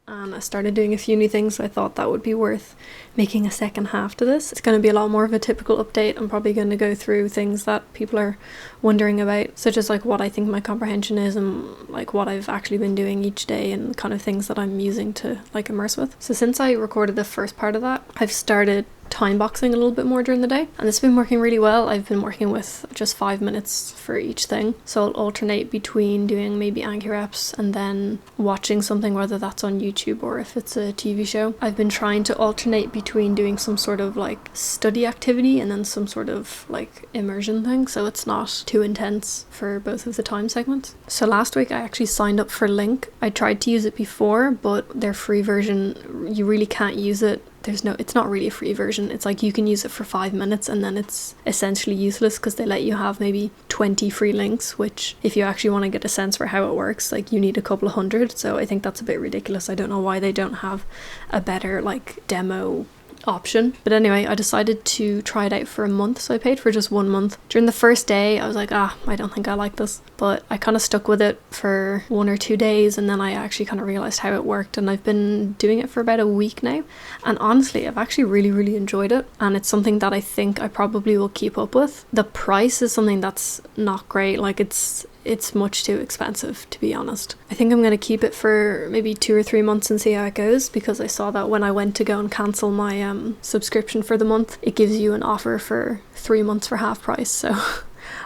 and I started doing a few new things, so I thought that would be worth making a second half to this. It's going to be a lot more of a typical update. I'm probably going to go through things that people are wondering about, such as like what I think my comprehension is and like what I've actually been doing each day and kind of things that I'm using to like immerse with. So since I recorded the first part of that, I've started time boxing a little bit more during the day, and it's been working really well. I've been working with just 5 minutes for each thing, so I'll alternate between doing maybe Anki reps and then watching something, whether that's on YouTube or if it's a TV show. I've been trying to alternate between doing some sort of like study activity and then some sort of like immersion thing, so it's not too intense for both of the time segments. So last week I actually signed up for Link. I tried to use it before, but their free version, you really can't use it. It's not really a free version. It's like you can use it for 5 minutes and then it's essentially useless because they let you have maybe 20 free links, which if you actually want to get a sense for how it works, like you need a couple of hundred. So I think that's a bit ridiculous. I don't know why they don't have a better like demo option. But anyway, I decided to try it out for a month, so I paid for just 1 month. During the first day I was like, I don't think I like this, but I kind of stuck with it for 1 or 2 days, and then I actually kind of realized how it worked, and I've been doing it for about a week now, and honestly I've actually really enjoyed it, and it's something that I think I probably will keep up with. The price is something that's not great, like it's much too expensive, to be honest. I think I'm going to keep it for maybe 2 or 3 months and see how it goes, because I saw that when I went to go and cancel my subscription for the month, it gives you an offer for 3 months for half price, so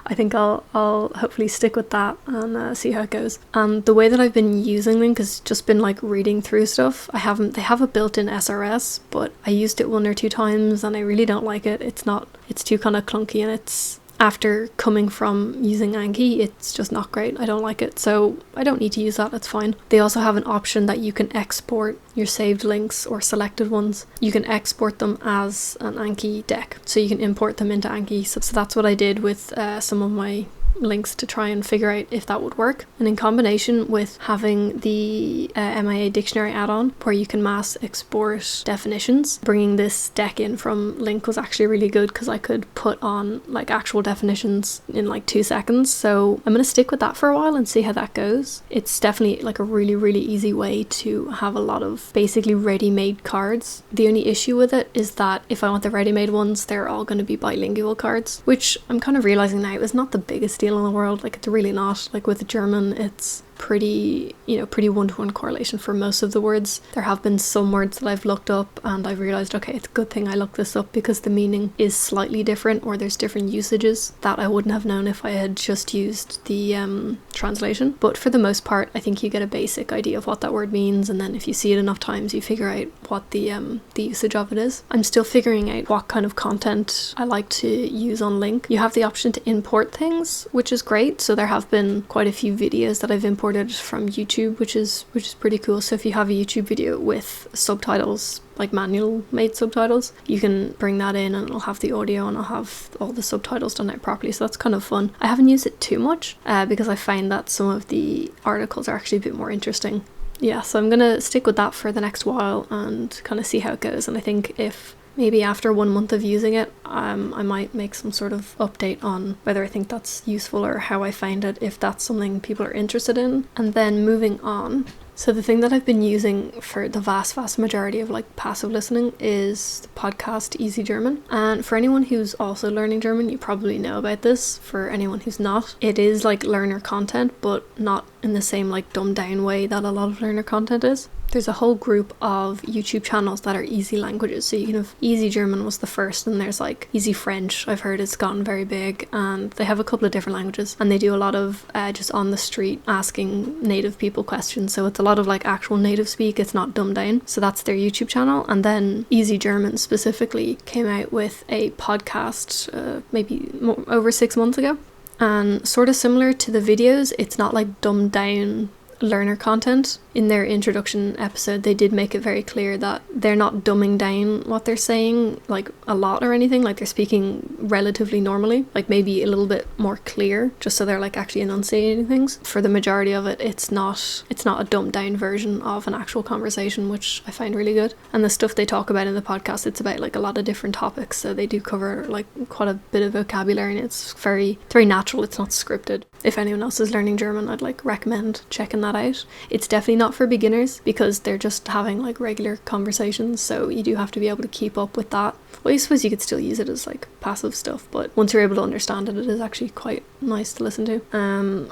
I think I'll hopefully stick with that and see how it goes. And the way that I've been using Link has just been like reading through stuff. They have a built-in SRS, but I used it 1 or 2 times and I really don't like it. It's too kind of clunky, and it's, after coming from using Anki, it's just not great. I don't like it, so I don't need to use that, it's fine. They also have an option that you can export your saved links or selected ones. You can export them as an Anki deck, so you can import them into Anki. So that's what I did with some of my links to try and figure out if that would work. And in combination with having the MIA dictionary add-on where you can mass export definitions, bringing this deck in from Link was actually really good because I could put on like actual definitions in like 2 seconds. So I'm going to stick with that for a while and see how that goes. It's definitely like a really easy way to have a lot of basically ready-made cards. The only issue with it is that if I want the ready-made ones, they're all going to be bilingual cards, which I'm kind of realizing now is not the biggest deal in the world. Like, it's really not. Like with German, it's pretty one-to-one correlation for most of the words. There have been some words that I've looked up and I've realized, okay, it's a good thing I looked this up because the meaning is slightly different, or there's different usages that I wouldn't have known if I had just used the translation. But for the most part, I think you get a basic idea of what that word means, and then if you see it enough times, you figure out what the usage of it is. I'm still figuring out what kind of content I like to use on Link. You have the option to import things, which is great. So there have been quite a few videos that I've imported from YouTube, which is pretty cool. So if you have a YouTube video with subtitles, like manual made subtitles, you can bring that in and it'll have the audio and I'll have all the subtitles done out properly, so that's kind of fun. I haven't used it too much because I find that some of the articles are actually a bit more interesting. Yeah, so I'm gonna stick with that for the next while and kind of see how it goes, and I think if maybe after 1 month of using it, I might make some sort of update on whether I think that's useful or how I find it, if that's something people are interested in. And then moving on. So the thing that I've been using for the vast majority of like passive listening is the podcast Easy German. And for anyone who's also learning German, you probably know about this. For anyone who's not, it is like learner content, but not in the same like dumbed down way that a lot of learner content is. There's a whole group of YouTube channels that are easy languages. So you can have Easy German was the first, and there's like Easy French. I've heard it's gotten very big, and they have a couple of different languages, and they do a lot of just on the street asking native people questions. So it's a lot of like actual native speak. It's not dumbed down. So that's their YouTube channel. And then Easy German specifically came out with a podcast maybe over 6 months ago, and sort of similar to the videos. It's not like dumbed down learner content. In their introduction episode, they did make it very clear that they're not dumbing down what they're saying like a lot or anything. Like, they're speaking relatively normally, like maybe a little bit more clear, just so they're like actually enunciating things. For the majority of it, it's not a dumbed down version of an actual conversation, which I find really good. And the stuff they talk about in the podcast, it's about like a lot of different topics, so they do cover like quite a bit of vocabulary, and it's very natural. It's not scripted. If anyone else is learning German, I'd like recommend checking that out. It's definitely not for beginners because they're just having like regular conversations, so you do have to be able to keep up with that. Well, I suppose you could still use it as like passive stuff, but once you're able to understand it, it is actually quite nice to listen to.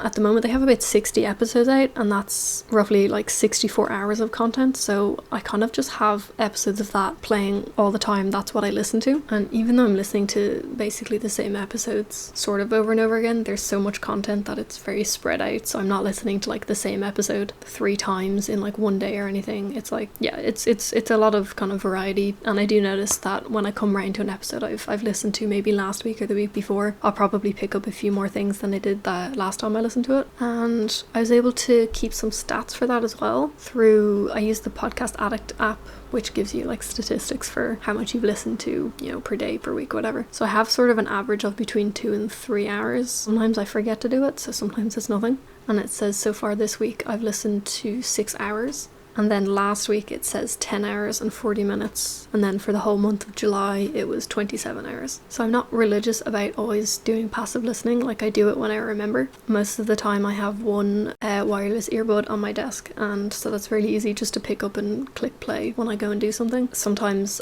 At the moment they have about 60 episodes out, and that's roughly like 64 hours of content, so I kind of just have episodes of that playing all the time. That's what I listen to, and even though I'm listening to basically the same episodes sort of over and over again, there's so much content that it's very spread out, so I'm not listening to like the same episode 3 times in like one day or anything. It's like, yeah, it's a lot of kind of variety, and I do notice that when I come round to an episode I've listened to maybe last week or the week before, I'll probably pick up a few more things than I did the last time I listened to it. And I was able to keep some stats for that as well I use the Podcast Addict app, which gives you like statistics for how much you've listened to, you know, per day, per week, whatever. So I have sort of an average of between 2 and 3 hours. Sometimes I forget to do it, so sometimes it's nothing. And it says so far this week I've listened to 6 hours. And then last week it says 10 hours and 40 minutes. And then for the whole month of July, it was 27 hours. So I'm not religious about always doing passive listening. Like, I do it when I remember. Most of the time I have one wireless earbud on my desk, and so that's really easy just to pick up and click play when I go and do something. Sometimes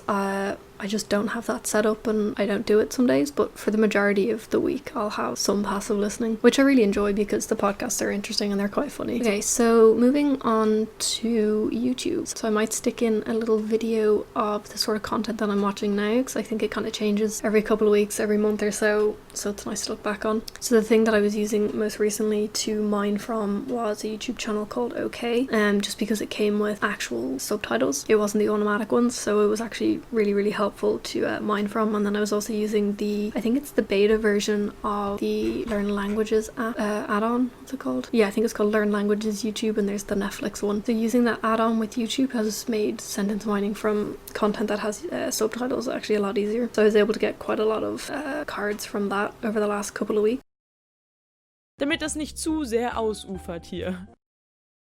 I just don't have that set up and I don't do it some days, but for the majority of the week I'll have some passive listening, which I really enjoy because the podcasts are interesting and they're quite funny. Okay, so moving on to YouTube. So I might stick in a little video of the sort of content that I'm watching now, because I think it kind of changes every couple of weeks, every month or so it's nice to look back on. So the thing that I was using most recently to mine from was a YouTube channel called OK, just because it came with actual subtitles. It wasn't the automatic ones, so it was actually really helpful to mine from. And then I was also using I think it's the beta version of the Learn Languages add-on. What's it called? Yeah, I think it's called Learn Languages YouTube, and there's the Netflix one. So using that add-on with YouTube has made sentence mining from content that has subtitles actually a lot easier. So I was able to get quite a lot of cards from that over the last couple of weeks. Damit es nicht zu sehr ausufert hier.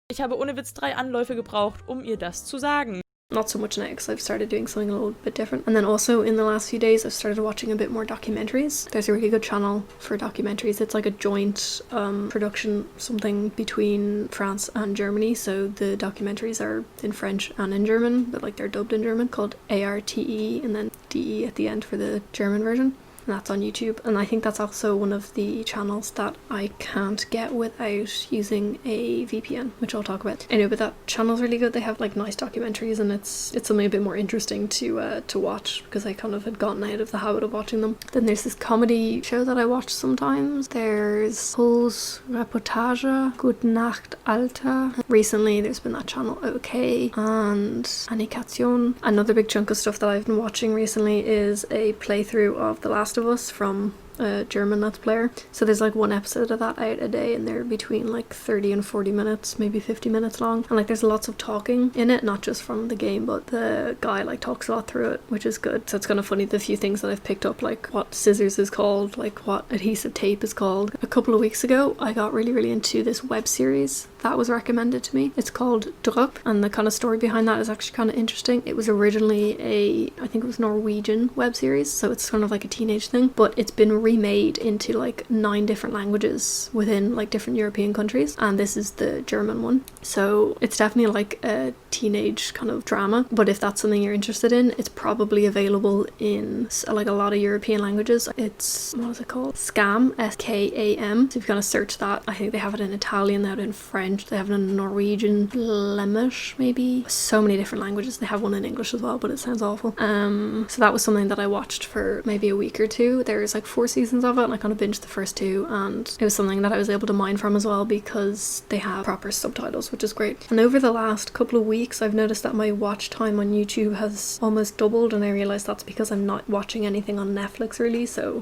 Ich habe ohne Witz 3 Anläufe gebraucht, um ihr das zu sagen. Not so much now because I've started doing something a little bit different. And then also in the last few days I've started watching a bit more documentaries. There's a really good channel for documentaries. It's like a joint production, something between France and Germany. So the documentaries are in French and in German, but like they're dubbed in German, called ARTE and then DE at the end for the German version. And that's on YouTube, and I think that's also one of the channels that I can't get without using a VPN, which I'll talk about. Anyway, but that channel's really good. They have like nice documentaries, and it's something a bit more interesting to watch, because I kind of had gotten out of the habit of watching them. Then there's this comedy show that I watch sometimes. There's Puls Reportage, Gute Nacht Alter. Recently there's been that channel OK, and Animation. Another big chunk of stuff that I've been watching recently is a playthrough of The Last of Us from a German Let's Player. So there's like one episode of that out a day, and they're between like 30 and 40 minutes, maybe 50 minutes long. And like there's lots of talking in it, not just from the game, but the guy like talks a lot through it, which is good. So it's kind of funny, the few things that I've picked up, like what scissors is called, like what adhesive tape is called. A couple of weeks ago I got really into this web series that was recommended to me. It's called Drup, and the kind of story behind that is actually kind of interesting. It was originally I think it was Norwegian web series, so it's kind of like a teenage thing, but it's been remade into like 9 different languages within like different European countries, and this is the German one. So it's definitely like a teenage kind of drama, but if that's something you're interested in, it's probably available in like a lot of European languages. It's, what is it called? Skam, S-K-A-M. So if you kind of search that, I think they have it in Italian, they have it in French, they have it in Norwegian, Flemish maybe, so many different languages. They have one in English as well, but it sounds awful. So that was something that I watched for maybe a week or two. There's like 4 seasons of it, and I kind of binged the first 2, and it was something that I was able to mine from as well because they have proper subtitles, which is great. And over the last couple of weeks I've noticed that my watch time on YouTube has almost doubled, and I realized that's because I'm not watching anything on Netflix really, so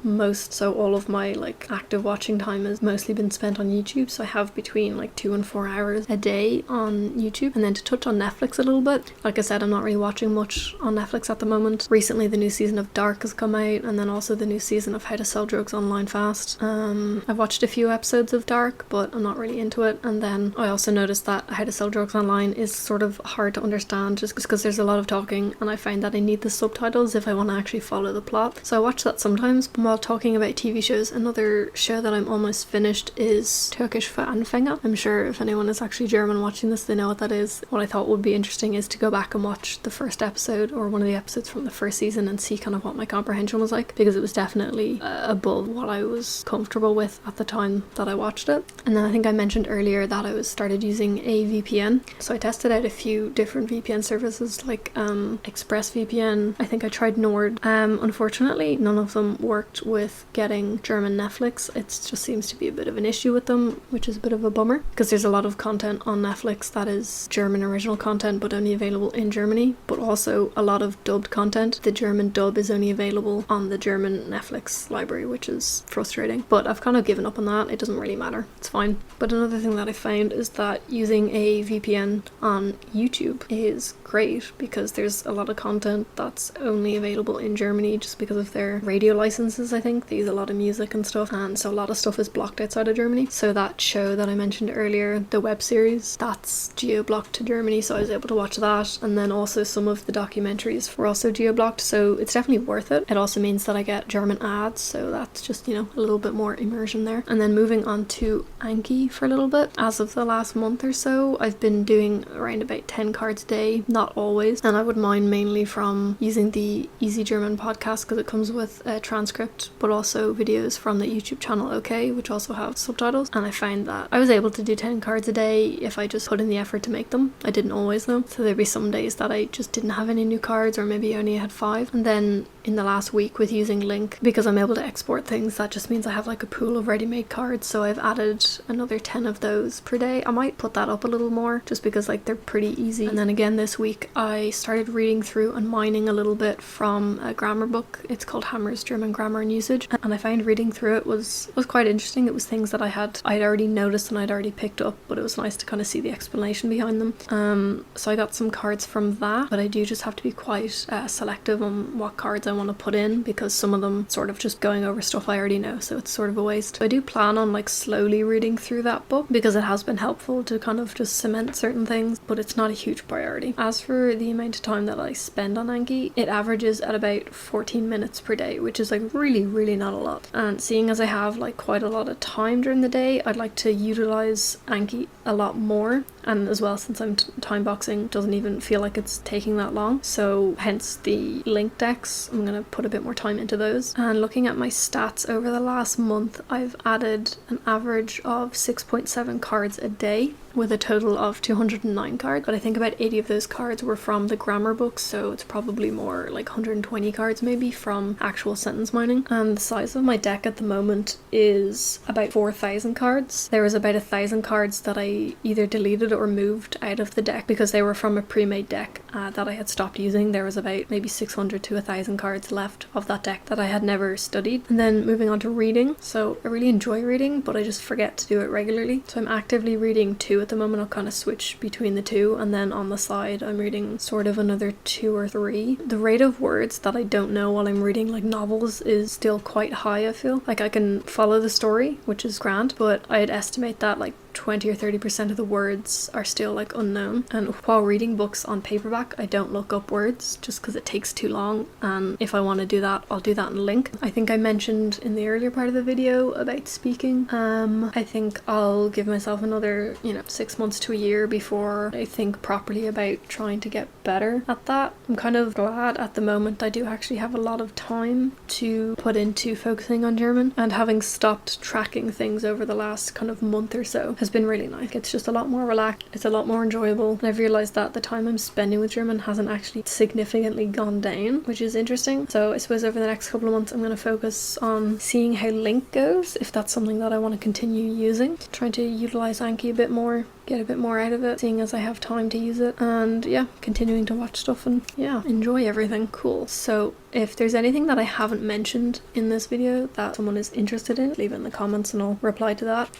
all of my like active watching time has mostly been spent on YouTube. So I have between like 2 and 4 hours a day on YouTube. And then to touch on Netflix a little bit, like I said, I'm not really watching much on Netflix at the moment. Recently the new season of Dark has come out, and then also the new season of How to Sell Sell Drugs Online fast. I've watched a few episodes of Dark, but I'm not really into it. And then I also noticed that How to Sell Drugs Online is sort of hard to understand just because there's a lot of talking, and I find that I need the subtitles if I want to actually follow the plot. So I watch that sometimes. But while talking about TV shows, another show that I'm almost finished is Turkish for Anfänger. I'm sure if anyone is actually German watching this, they know what that is. What I thought would be interesting is to go back and watch the first episode or one of the episodes from the first season and see kind of what my comprehension was like, because it was definitely above what I was comfortable with at the time that I watched it. And then I think I mentioned earlier that I started using a VPN. So I tested out a few different VPN services like ExpressVPN. I think I tried Nord. Unfortunately, none of them worked with getting German Netflix. It just seems to be a bit of an issue with them, which is a bit of a bummer, because there's a lot of content on Netflix that is German original content but only available in Germany, but also a lot of dubbed content. The German dub is only available on the German Netflix library, which is frustrating, but I've kind of given up on that. It doesn't really matter, it's fine. But another thing that I found is that using a VPN on YouTube is great, because there's a lot of content that's only available in Germany just because of their radio licenses. I think they use a lot of music and stuff, and so a lot of stuff is blocked outside of Germany. So that show that I mentioned earlier, the web series, that's geo-blocked to Germany, so I was able to watch that. And then also some of the documentaries were also geo-blocked, so it's definitely worth it. It also means that I get German ads, so that's just, you know, a little bit more immersion there. And then moving on to Anki for a little bit. As of the last month or so, I've been doing around about 10 cards a day, not always, and I would mine mainly from using the Easy German podcast because it comes with a transcript, but also videos from the YouTube channel OK, which also have subtitles. And I find that I was able to do 10 cards a day if I just put in the effort to make them. I didn't always though, so there'd be some days that I just didn't have any new cards, or maybe I only had 5. And then in the last week with using Link, because I'm able to export things, that just means I have like a pool of ready-made cards, so I've added another 10 of those per day. I might put that up a little more just because like they're pretty easy. And then again this week I started reading through and mining a little bit from a grammar book. It's called Hammer's German Grammar and Usage, and I find reading through it was quite interesting. It was things that I'd already noticed and I'd already picked up, but it was nice to kind of see the explanation behind them. So I got some cards from that, but I do just have to be quite selective on what cards I want to put in, because some of them sort of just going over stuff I already know, so it's sort of a waste. So I do plan on like slowly reading through that book because it has been helpful to kind of just cement certain things, but it's not a huge priority. As for the amount of time that I spend on Anki, it averages at about 14 minutes per day, which is like really not a lot. And seeing as I have like quite a lot of time during the day, I'd like to utilize Anki a lot more, and as well, since I'm time boxing, doesn't even feel like it's taking that long, so hence the link decks. I'm gonna put a bit more time into those. And looking at my stats over the last month, I've added an average of 6.7 cards a day with a total of 209 cards, but I think about 80 of those cards were from the grammar books, so it's probably more like 120 cards maybe from actual sentence mining. And the size of my deck at the moment is about 4,000 cards. There was about 1,000 cards that I either deleted or moved out of the deck because they were from a pre-made deck that I had stopped using. There was about maybe 600 to 1,000 cards left of that deck that I had never studied. And then moving on to reading. So I really enjoy reading, but I just forget to do it regularly. So I'm actively reading 2 at the moment. I'll kind of switch between the 2, and then on the side I'm reading sort of another 2 or 3. The rate of words that I don't know while I'm reading like novels is still quite high. I feel like I can follow the story, which is grand, but I'd estimate that like 20 or 30% of the words are still like unknown. And while reading books on paperback, I don't look up words just because it takes too long, and if I want to do that, I'll do that in Link. I think I mentioned in the earlier part of the video about speaking. I think I'll give myself another 6 months to a year before I think properly about trying to get better at that. I'm kind of glad at the moment I do actually have a lot of time to put into focusing on German, and having stopped tracking things over the last kind of month or so has been really nice. It's just a lot more relaxed, it's a lot more enjoyable, and I've realised that the time I'm spending with German hasn't actually significantly gone down, which is interesting. So I suppose over the next couple of months I'm going to focus on seeing how Link goes, if that's something that I want to continue using, trying to utilise Anki a bit more, get a bit more out of it, seeing as I have time to use it, and yeah, continuing to watch stuff and enjoy everything. Cool. So if there's anything that I haven't mentioned in this video that someone is interested in, leave it in the comments and I'll reply to that.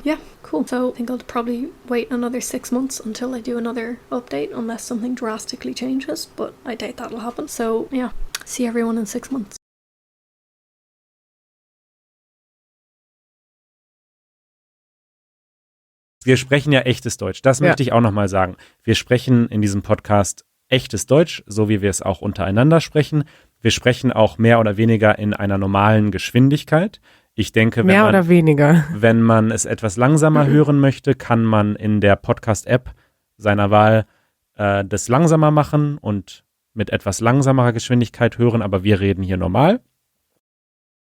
Yeah, cool. So I think I'll probably wait another 6 months until I do another update, unless something drastically changes, but I doubt that'll happen. So yeah, see everyone in 6 months. Wir sprechen ja echtes Deutsch. Das möchte ich auch nochmal sagen. Wir sprechen in diesem Podcast echtes Deutsch, so wie wir es auch untereinander sprechen. Wir sprechen auch mehr oder weniger in einer normalen Geschwindigkeit. Ich denke, wenn man es etwas langsamer hören möchte, kann man in der Podcast-App seiner Wahl das langsamer machen und mit etwas langsamerer Geschwindigkeit hören, aber wir reden hier normal.